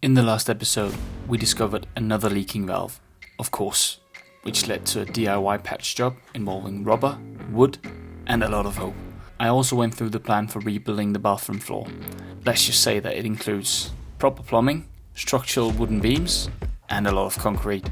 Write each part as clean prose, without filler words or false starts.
In the last episode, we discovered another leaking valve, of course, which led to a DIY patch job involving rubber, wood, and a lot of hope. I also went through the plan for rebuilding the bathroom floor. Let's just say that it includes proper plumbing, structural wooden beams, and a lot of concrete.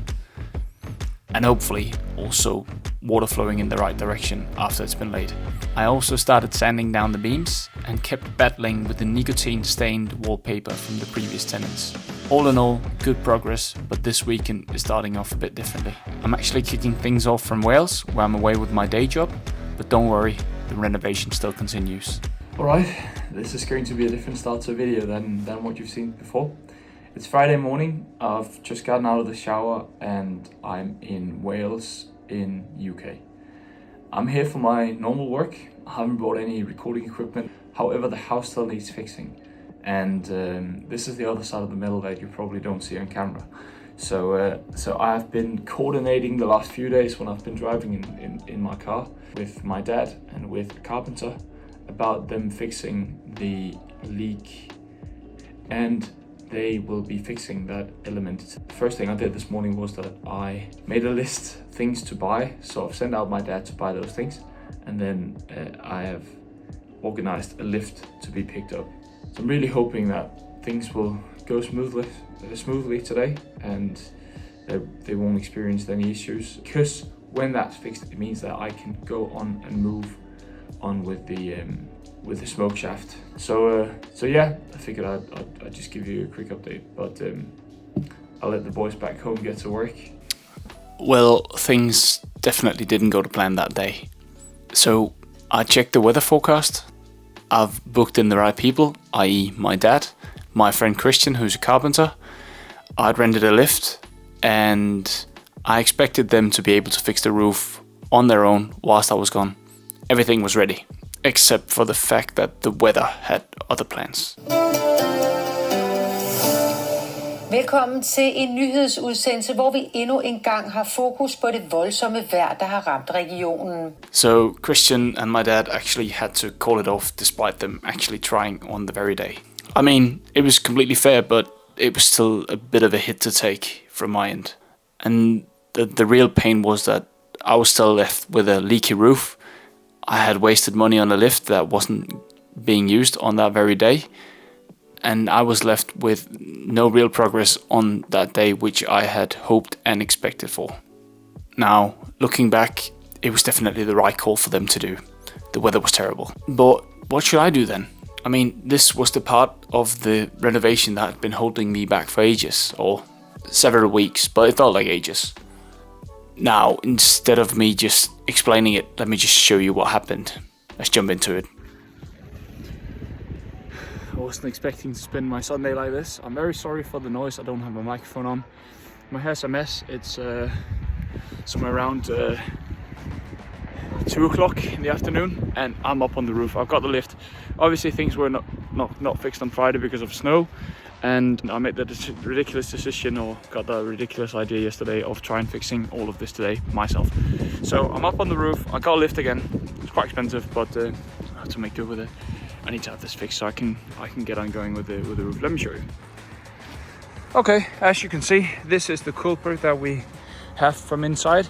And hopefully also water flowing in the right direction after it's been laid. I also started sanding down the beams and kept battling with the nicotine-stained wallpaper from the previous tenants. All in all, good progress, but this weekend is starting off a bit differently. I'm actually kicking things off from Wales, where I'm away with my day job, but don't worry, the renovation still continues. Alright, this is going to be a different start to a video than what you've seen before. It's Friday morning, I've just gotten out of the shower and I'm in Wales in UK. I'm here for my normal work. I haven't brought any recording equipment, however the house still needs fixing. And this is the other side of the middle that you probably don't see on camera. So I've been coordinating the last few days when I've been driving in my car with my dad and with a carpenter about them fixing the leak, and they will be fixing that element. The first thing I did this morning was that I made a list of things to buy, so I've sent out my dad to buy those things, and then I have organized a lift to be picked up. So I'm really hoping that things will go smoothly today and they won't experience any issues, because when that's fixed it means that I can go on and move on with the smoke shaft. So yeah, I figured I'd just give you a quick update, but I'll let the boys back home get to work. Well, things definitely didn't go to plan that day. So I checked the weather forecast. I've booked in the right people, i.e. my dad, my friend Christian, who's a carpenter. I'd rented a lift and I expected them to be able to fix the roof on their own whilst I was gone. Everything was ready, except for the fact that the weather had other plans. Velkommen til en nyhedsudsendelse, hvor vi endnu en gang har fokus på det voldsomme vejr, der har ramt regionen. So Christian and my dad actually had to call it off despite them actually trying on the very day. I mean, it was completely fair, but it was still a bit of a hit to take from my end. And the real pain was that I was still left with a leaky roof. I had wasted money on a lift that wasn't being used on that very day. And I was left with no real progress on that day, which I had hoped and expected for. Now, looking back, it was definitely the right call for them to do. The weather was terrible. But what should I do then? I mean, this was the part of the renovation that had been holding me back for ages, or several weeks, but it felt like ages. Now, instead of me just explaining it, let me just show you what happened. Let's jump into it. I wasn't expecting to spend my Sunday like this. I'm very sorry for the noise. I don't have my microphone on. My hair's a mess. It's somewhere around 2 o'clock in the afternoon and I'm up on the roof. I've got the lift. Obviously things were not fixed on Friday because of snow, and I made the ridiculous decision, or got the ridiculous idea yesterday, of trying fixing all of this today myself. So I'm up on the roof. I got a lift again. It's quite expensive, but I have to make do with it. I need to have this fixed so I can get on going with the roof. Let me show you. Okay, as you can see, this is the culprit that we have from inside.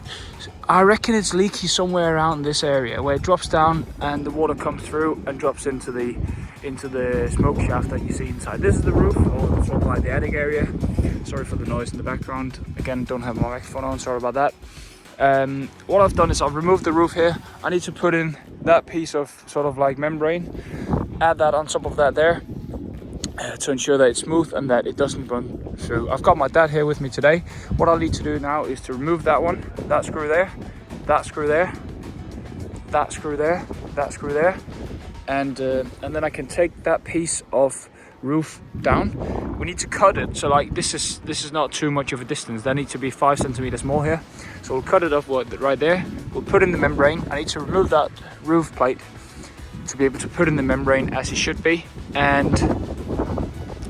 I reckon it's leaky somewhere around this area where it drops down and the water comes through and drops into the smoke shaft that you see inside. This is the roof, or sort of like the attic area. Sorry for the noise in the background. Again, don't have my microphone on, sorry about that. What I've done is I've removed the roof here. I need to put in that piece of sort of like membrane, add that on top of that there, to ensure that it's smooth and that it doesn't run through. I've got my dad here with me today. What I'll need to do now is to remove that one, that screw there, that screw there, that screw there, that screw there, and then I can take that piece of roof down. We need to cut it, so like this is not too much of a distance. There needs to be 5 centimeters more here, so we'll cut it up right there. We'll put in the membrane. I need to remove that roof plate to be able to put in the membrane as it should be, and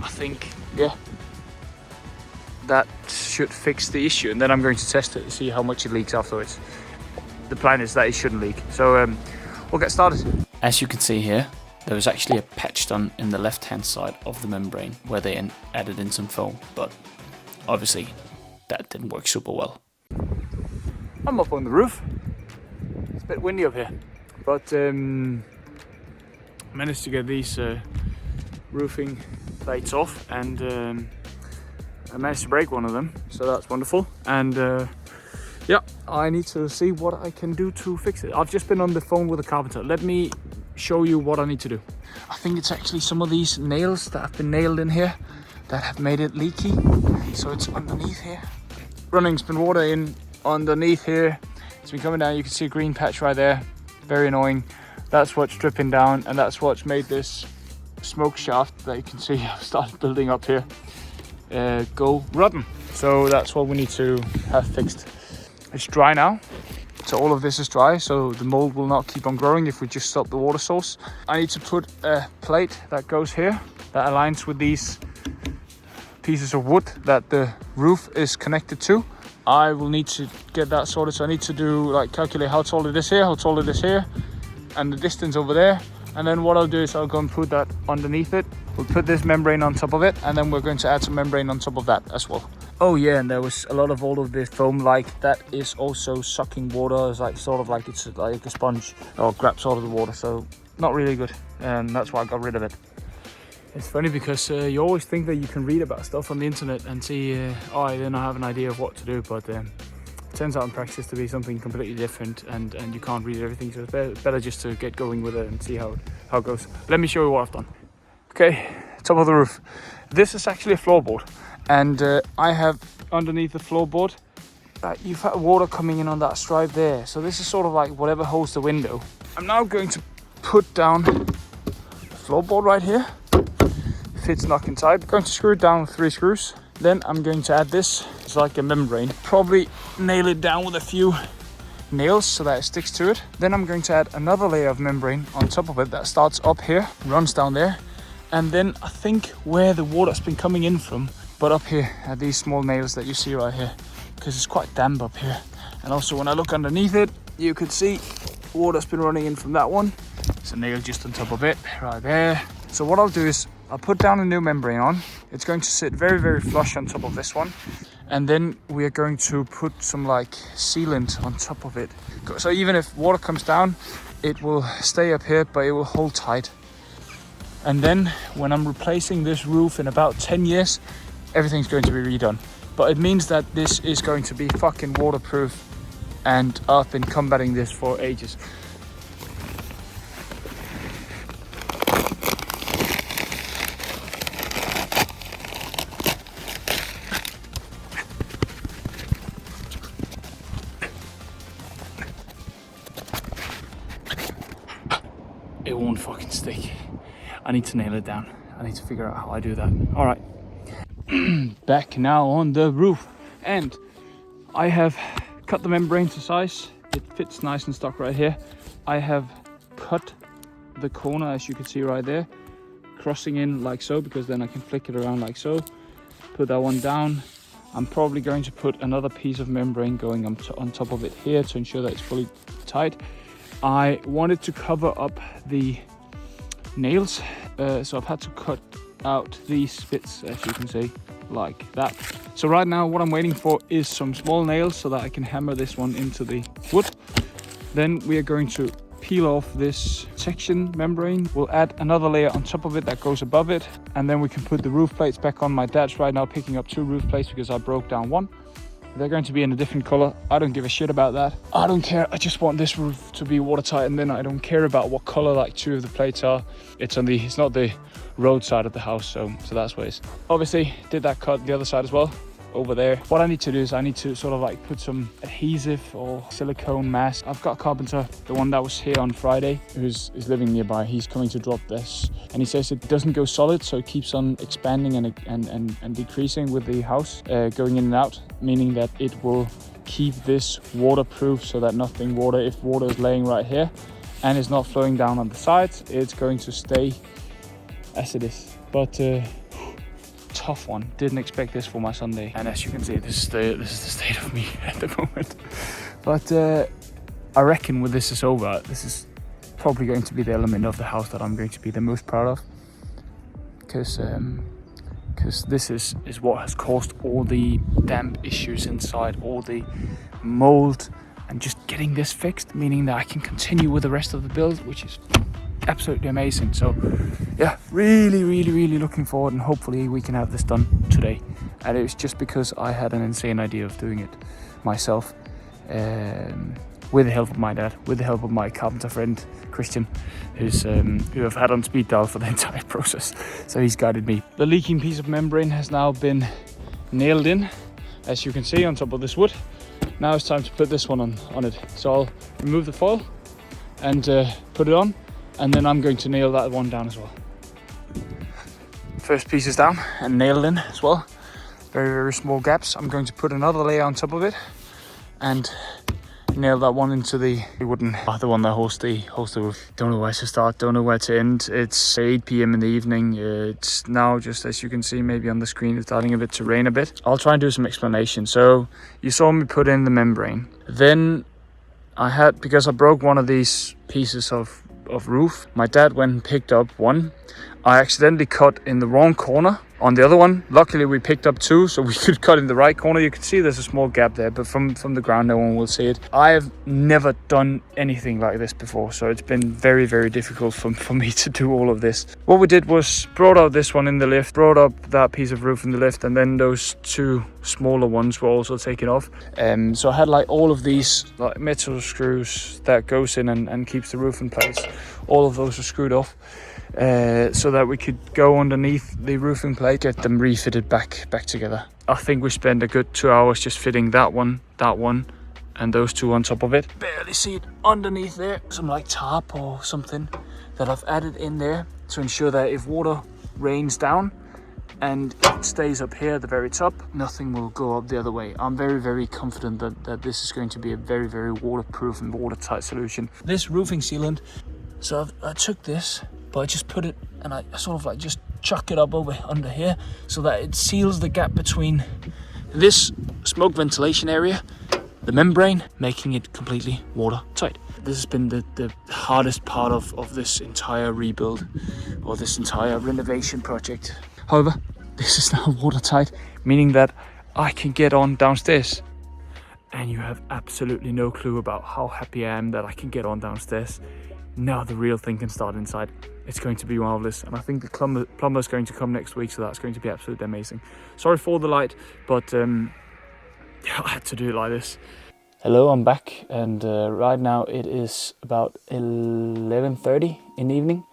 I think, yeah, that should fix the issue, and then I'm going to test it to see how much it leaks afterwards. The plan is that it shouldn't leak, so we'll get started. As you can see here, There was actually a patch done in the left hand side of the membrane where they added in some foam, but obviously that didn't work super well. I'm up on the roof. It's a bit windy up here, but managed to get these roofing plates off, and I managed to break one of them, so that's wonderful. And yeah, I need to see what I can do to fix it. I've just been on the phone with a carpenter. Let me show you what I need to do. I think it's actually some of these nails that have been nailed in here that have made it leaky. So it's underneath here. Running's been water in underneath here. It's been coming down. You can see a green patch right there. Very annoying. That's what's dripping down, and that's what's made this smoke shaft that you can see started building up here go rotten. So that's what we need to have fixed. It's dry now. So all of this is dry, so the mold will not keep on growing if we just stop the water source. I need to put a plate that goes here that aligns with these pieces of wood that the roof is connected to. I will need to get that sorted, so I need to do like calculate how tall it is here, how tall it is here, and the distance over there. And then what I'll do is I'll go and put that underneath it. We'll put this membrane on top of it, and then we're going to add some membrane on top of that as well. Oh yeah, and there was a lot of all of this foam, like that is also sucking water. It's like sort of like it's like a sponge, or grabs all of the water, so not really good, and that's why I got rid of it. It's funny because you always think that you can read about stuff on the internet and see, oh, I don't have an idea of what to do, but it turns out in practice to be something completely different, and you can't read everything, so it's better just to get going with it and see how it goes. Let me show you what I've done. Okay, top of the roof. This is actually a floorboard, and I have underneath the floorboard, you've had water coming in on that stripe there, so this is sort of like whatever holds the window. I'm now going to put down the floorboard right here. Fits knocking tight. I'm going to screw it down with 3 screws. Then I'm going to add this. It's like a membrane. Probably nail it down with a few nails so that it sticks to it. Then I'm going to add another layer of membrane on top of it that starts up here, runs down there. And then I think where the water's been coming in from, but up here are these small nails that you see right here, because it's quite damp up here. And also when I look underneath it, you could see water's been running in from that one. There's a nail just on top of it, right there. So what I'll do is I'll put down a new membrane on. It's going to sit very, very flush on top of this one. And then we are going to put some like sealant on top of it. So even if water comes down, it will stay up here, but it will hold tight. And then when I'm replacing this roof in about 10 years, everything's going to be redone. But it means that this is going to be fucking waterproof, and I've been combating this for ages. It won't fucking stick. I need to nail it down. I need to figure out how I do that. All right. Back now on the roof, and I have cut the membrane to size. It fits nice and stuck right here. I have cut the corner, as you can see right there, crossing in like so, because then I can flick it around like so. Put that one down. I'm probably going to put another piece of membrane going on top of it here to ensure that it's fully tight. I wanted to cover up the nails, so I've had to cut out these bits, as you can see, like that. So right now what I'm waiting for is some small nails so that I can hammer this one into the wood. Then we are going to peel off this section membrane. We'll add another layer on top of it that goes above it, and then we can put the roof plates back on. My dad's right now picking up 2 roof plates because I broke down one. They're going to be in a different color. I don't give a shit about that. I don't care. I just want this roof to be watertight, and then I don't care about what color like 2 of the plates are. It's not the road side of the house, so that's what it is. Obviously did that cut the other side as well over there. What I need to do is I need to sort of like put some adhesive or silicone mask. I've got a carpenter, the one that was here on Friday, who's living nearby. He's coming to drop this, and he says it doesn't go solid, so it keeps on expanding and decreasing with the house going in and out, meaning that it will keep this waterproof so that if water is laying right here and it's not flowing down on the sides, it's going to stay as it is. But tough one. Didn't expect this for my Sunday, and as you can see, this is the state of me at the moment. But I reckon when this is over, this is probably going to be the element of the house that I'm going to be the most proud of, because this is what has caused all the damp issues inside, all the mold, and just getting this fixed, meaning that I can continue with the rest of the build, which is absolutely amazing. So yeah, really looking forward, and hopefully we can have this done today. And it was just because I had an insane idea of doing it myself, with the help of my dad, with the help of my carpenter friend Christian, who I've had on speed dial for the entire process. So he's guided me. The leaking piece of membrane has now been nailed in, as you can see, on top of this wood. Now it's time to put this one on it. So I'll remove the foil and put it on, and then I'm going to nail that one down as well. First piece is down and nailed in as well. Very small gaps. I'm going to put another layer on top of it and nail that one into the wooden, the one that holds the roof. Don't know where to start, don't know where to end. It's 8 p.m. in the evening. It's now, just as you can see maybe on the screen, it's starting a bit to rain a bit. I'll try and do some explanation. So you saw me put in the membrane. Then I had, because I broke one of these pieces of roof, my dad went and picked up one. I accidentally cut in the wrong corner on the other one. Luckily we picked up two, so we could cut in the right corner. You can see there's a small gap there, but from the ground no one will see it. I have never done anything like this before, so it's been very difficult for me to do all of this. What we did was brought out this one in the lift, brought up that piece of roof in the lift, and then those two smaller ones were also taken off. So I had like all of these like metal screws that goes in and keeps the roof in place. All of those are screwed off, so that we could go underneath the roofing plate, get them refitted back together. I think we spent a good 2 hours just fitting that one, and those two on top of it. Barely see it underneath there. Some like tarp or something that I've added in there to ensure that if water rains down and it stays up here at the very top, nothing will go up the other way. I'm very confident that this is going to be a very waterproof and watertight solution. This roofing sealant, so I took this, but I just put it and I sort of like just chuck it up over under here so that it seals the gap between this smoke ventilation area, the membrane, making it completely watertight. This has been the hardest part of this entire rebuild, or this entire renovation project. However, this is now watertight, meaning that I can get on downstairs. And you have absolutely no clue about how happy I am that I can get on downstairs. Now the real thing can start inside. It's going to be marvelous, and I think the plumber is going to come next week, so that's going to be absolutely amazing. Sorry for the light, but I had to do it like this. Hello, I'm back, and right now it is about 11:30 in the evening.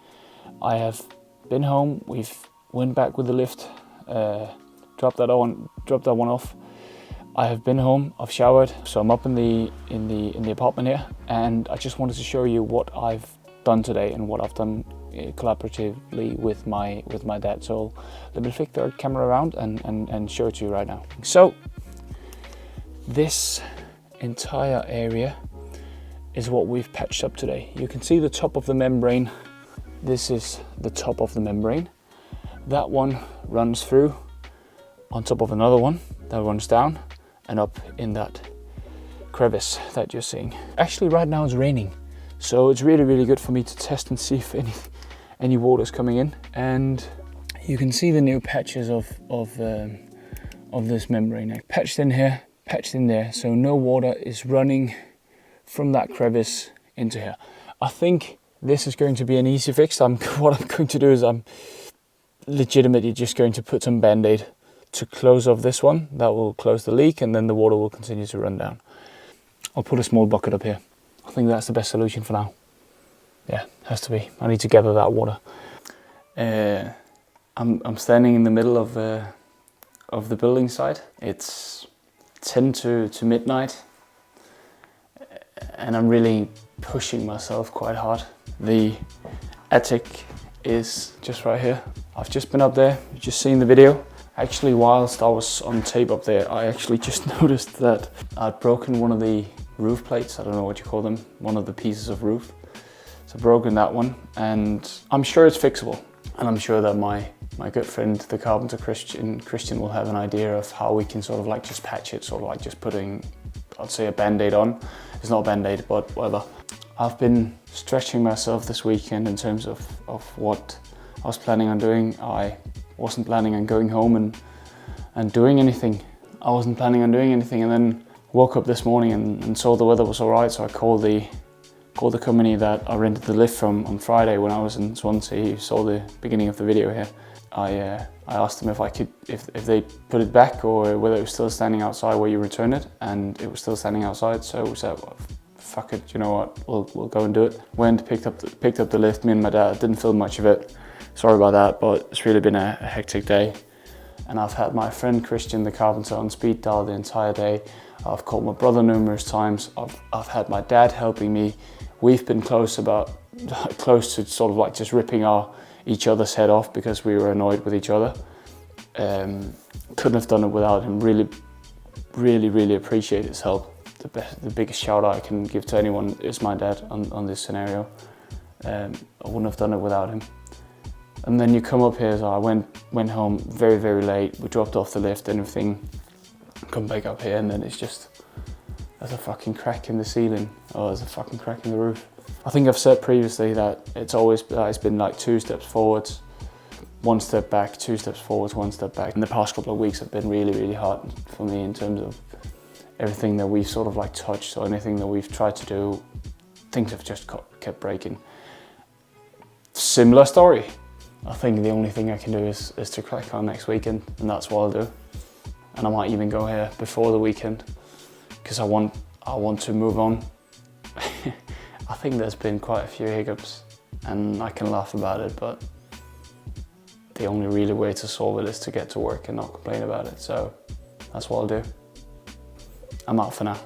I have been home. We've went back with the lift, dropped that one off. I have been home. I've showered, so I'm up in the apartment here, and I just wanted to show you what I've done today and what I've done collaboratively with my dad. So let me flick the camera around and show it to you right now. So this entire area is what we've patched up today. You can see the top of the membrane. This is the top of the membrane. That one runs through on top of another one that runs down and up in that crevice that you're seeing. Actually right now it's raining, so it's really good for me to test and see if any water is coming in. And you can see the new patches of this membrane patched in here, patched in there, so no water is running from that crevice into here. I think this is going to be an easy fix. What I'm going to do is I'm legitimately just going to put some Band-Aid to close off this one. That will close the leak, and then the water will continue to run down. I'll put a small bucket up here. I think that's the best solution for now. Yeah, has to be. I need to gather that water. I'm standing in the middle of the building site. It's 10 to midnight, and I'm really pushing myself quite hard. The attic is just right here. I've just been up there. You've just seen the video. Actually, whilst I was on tape up there, I actually just noticed that I'd broken one of the roof plates. I don't know what you call them, one of the pieces of roof. So broken that one, and I'm sure it's fixable. And I'm sure that my good friend, the carpenter Christian will have an idea of how we can sort of like just patch it, sort of like just putting, I'd say, a Band-Aid on. It's not a Band-Aid, but whatever. I've been stretching myself this weekend in terms of what I was planning on doing. I wasn't planning on going home and doing anything. I wasn't planning on doing anything, and then woke up this morning and saw the weather was alright, so I called the company that I rented the lift from on Friday when I was in Swansea. You saw the beginning of the video here. I asked them if they put it back or whether it was still standing outside where you returned it, and it was still standing outside, so we said, well, fuck it, you know what, we'll go and do it. Went, picked up the lift, me and my dad. Didn't film much of it, sorry about that, but it's really been a hectic day. And I've had my friend Christian the carpenter on speed dial the entire day. I've called my brother numerous times. I've had my dad helping me. We've been close to sort of like just ripping each other's head off because we were annoyed with each other. Couldn't have done it without him. Really appreciate his help. The biggest shout out I can give to anyone is my dad on this scenario. I wouldn't have done it without him. And then you come up here, so I went home very late. We dropped off the lift and everything. Come back up here, and then it's just, there's a fucking crack in the ceiling. Oh, there's a fucking crack in the roof. I think I've said previously that it's been like 2 steps forwards, 1 step back, 2 steps forwards, 1 step back. In the past couple of weeks have been really hard for me in terms of everything that we've sort of like touched or anything that we've tried to do. Things have just kept breaking. Similar story. I think the only thing I can do is to crack on next weekend, and that's what I'll do. And I might even go here before the weekend because I want to move on. I think there's been quite a few hiccups and I can laugh about it, but the only really way to solve it is to get to work and not complain about it. So that's what I'll do. I'm out for now.